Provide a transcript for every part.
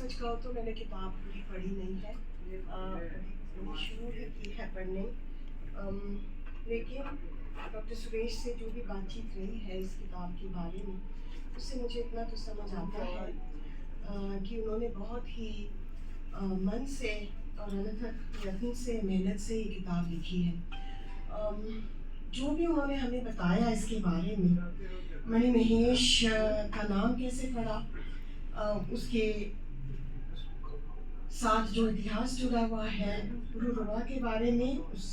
सच कहो तो मैंने किताब पूरी पढ़ी नहीं है। मैंने शुरू ही की है पढ़ने। अम, लेकिन डॉक्टर सुरेश से जो भी बातचीत रही है इस किताब के बारे में, उससे मुझे इतना तो समझ आता है कि उन्होंने बहुत ही मन से और अनथक यत्न से, मेहनत से ये किताब लिखी है। अम, जो भी उन्होंने हमें बताया इसके बारे में, मणिमहेश का नाम कैसे पड़ा, उसके साथ जो इतिहास जुड़ा हुआ है, पुरुरवा के बारे में, उस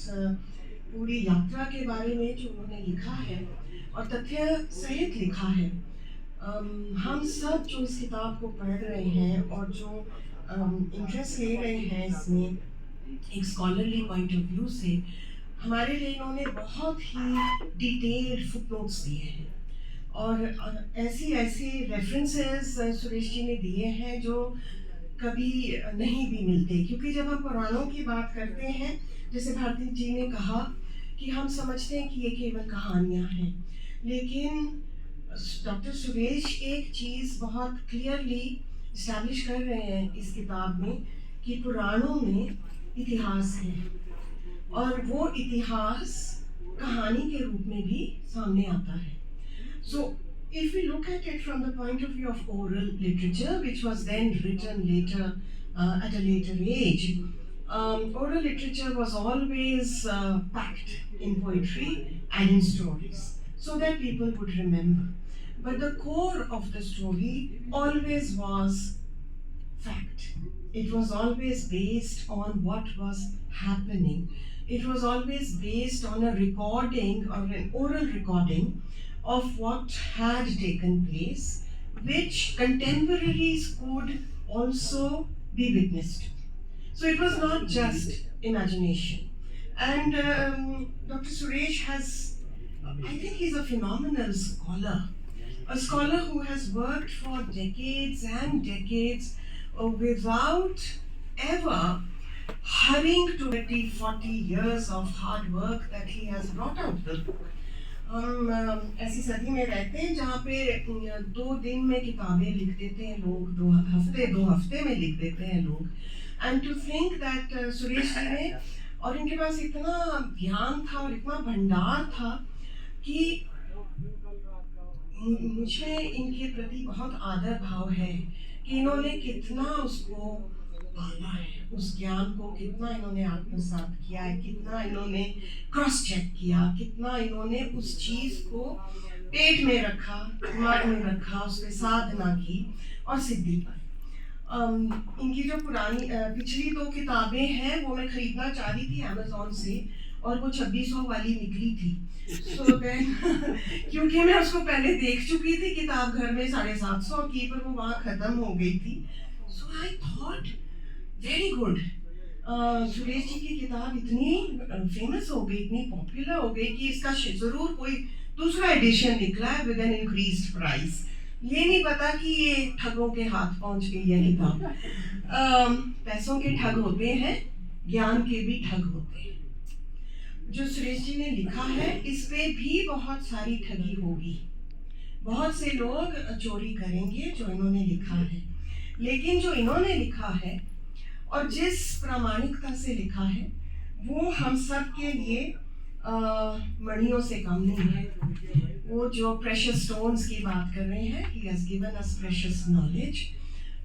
पूरी यात्रा के बारे में जो उन्होंने लिखा है और तथ्य सहित लिखा है। हम सब जो इस किताब को पढ़ रहे हैं और जो इंटरेस्ट ले रहे हैं इसमें एक स्कॉलरली पॉइंट ऑफ व्यू से, हमारे लिए इन्होंने बहुत ही डिटेल्ड फुटनोट्स दिए हैं और ऐसी ऐसी रेफरेंसेस सुरेश जी ने दिए हैं जो कभी नहीं भी मिलते, क्योंकि जब हम पुराणों की बात करते हैं, जैसे भारती जी ने कहा कि हम समझते हैं कि ये केवल कहानियाँ हैं, लेकिन डॉक्टर सुरेश एक चीज़ बहुत क्लियरली इस्टेब्लिश कर रहे हैं इस किताब में कि पुराणों में इतिहास है और वो इतिहास कहानी के रूप में भी सामने आता है। So if we look at it from the point of view of oral literature, which was then written later at a later age, oral literature was always packed in poetry and in stories so that people would remember. But the core of the story always was fact. It was always based on what was happening. It was always based on a recording or an oral recording of what had taken place, which contemporaries could also be witnessed. So it was not just imagination. And Dr. Suresh has, I think he's a phenomenal scholar, a scholar who has worked for decades and decades without ever hurrying to 30, 40 years of hard work that he has brought out the book. हम ऐसी सदी में रहते हैं जहाँ पे 2 दिन में किताबें लिख देते हैं लोग, 2 हफ्ते में लिख देते हैं लोग। And to think that Suresh ji ने, और इनके पास इतना ज्ञान था और इतना भंडार था कि मुझे इनके प्रति बहुत आदर भाव है कि इन्होंने कितना उसको पाला है, उस ज्ञान को कितना इन्होंने आत्मसात किया है, कितना इन्होंने क्रॉस चेक किया, कितना इन्होंने उस चीज को पेट में रखा, दिमाग में रखा, उस पर साधना की और सिद्धि पाई। इनकी जो पुरानी पिछली 2 किताबें हैं वो मैं खरीदना चाह रही थी अमेज़न से, और वो 2600 वाली निकली थी। सो देन क्योंकि मैं उसको पहले देख चुकी थी किताब घर में 750 की, पर वो वहाँ खत्म हो गई थी। So I thought very good, Suresh ji की किताब इतनी फेमस हो गई, इतनी पॉपुलर हो गई कि इसका जरूर कोई दूसरा एडिशन निकला है विद एन इंक्रीज्ड प्राइस। ये नहीं पता कि ये ठगों के हाथ पहुंच गई है किताब। पैसों के ठग होते हैं, ज्ञान के भी ठग होते हैं। जो सुरेश जी ने लिखा है इस पे भी बहुत सारी ठगी होगी, बहुत से लोग चोरी करेंगे जो इन्होंने लिखा है, लेकिन जो इन्होंने लिखा है और जिस प्रामाणिकता से लिखा है वो हम सब के लिए मणियों से कम नहीं है। वो जो प्रेशियस स्टोन्स की बात कर रहे हैं, he has given us precious knowledge,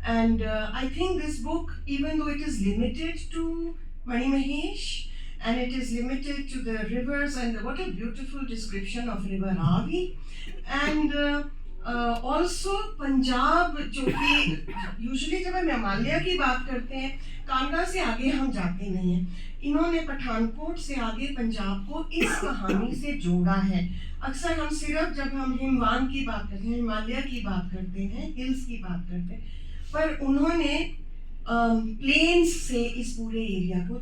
and I think this book, even though it is limited to Manimahesh and it is limited to the rivers, and what a beautiful description of river Ravi, and also Punjab, जो कि usually जब हम हिमालय की बात करते हैं कांगड़ा से आगे हम जाते नहीं हैं, इन्होंने पठानकोट से आगे पंजाब को इस कहानी से जोड़ा है। अक्सर हम सिर्फ जब हम हिमवान की बात करते हैं, हिमालय की बात करते हैं, हिल्स की बात करते हैं, पर उन्होंने प्लेन्स से इस पूरे एरिया को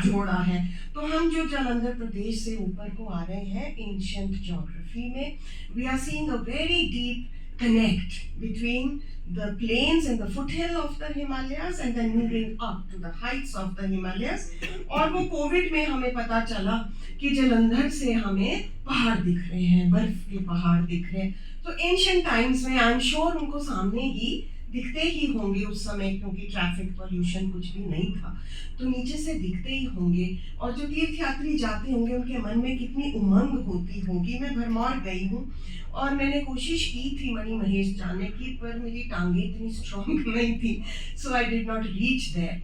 जोड़ा है। तो हम जो जालंधर प्रदेश से ऊपर को आ रहे हैं एंशिएंट ज्योग्राफी में, we are seeing a very deep connect between the plains and the foothill of the Himalayas and then moving up to the heights of the Himalayas। और वो कोविड में हमें पता चला कि जालंधर से हमें पहाड़ दिख रहे हैं, बर्फ के पहाड़ दिख रहे हैं। तो एंशिएंट टाइम्स में आई एम श्योर उनको सामने ही दिखते ही होंगे उस समय, क्योंकि ट्रैफिक पॉल्यूशन कुछ भी नहीं था, तो नीचे से दिखते ही होंगे। और जो तीर्थयात्री जाते होंगे उनके मन में कितनी उमंग होती होगी। मैं भरमौर गई हूँ और मैंने कोशिश की थी मणि महेश जाने की, पर मेरी टांगें इतनी स्ट्रॉन्ग नहीं थी, so I did not reach there.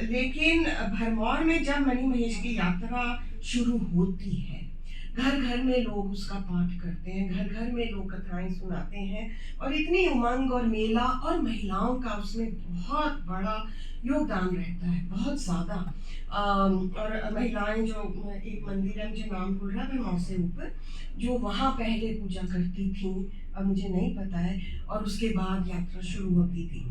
लेकिन भरमौर में जब मणि महेश की यात्रा शुरू होती है, घर घर में लोग उसका पाठ करते हैं, घर घर में लोग कथाएं सुनाते हैं, और इतनी उमंग और मेला, और महिलाओं का उसमें बहुत बड़ा योगदान रहता है, बहुत ज़्यादा। और महिलाएं जो, एक मंदिर है, मुझे नाम भूल रहा है, मैं से ऊपर, जो वहाँ पहले पूजा करती थी, अब मुझे नहीं पता है, और उसके बाद यात्रा शुरू होती थी।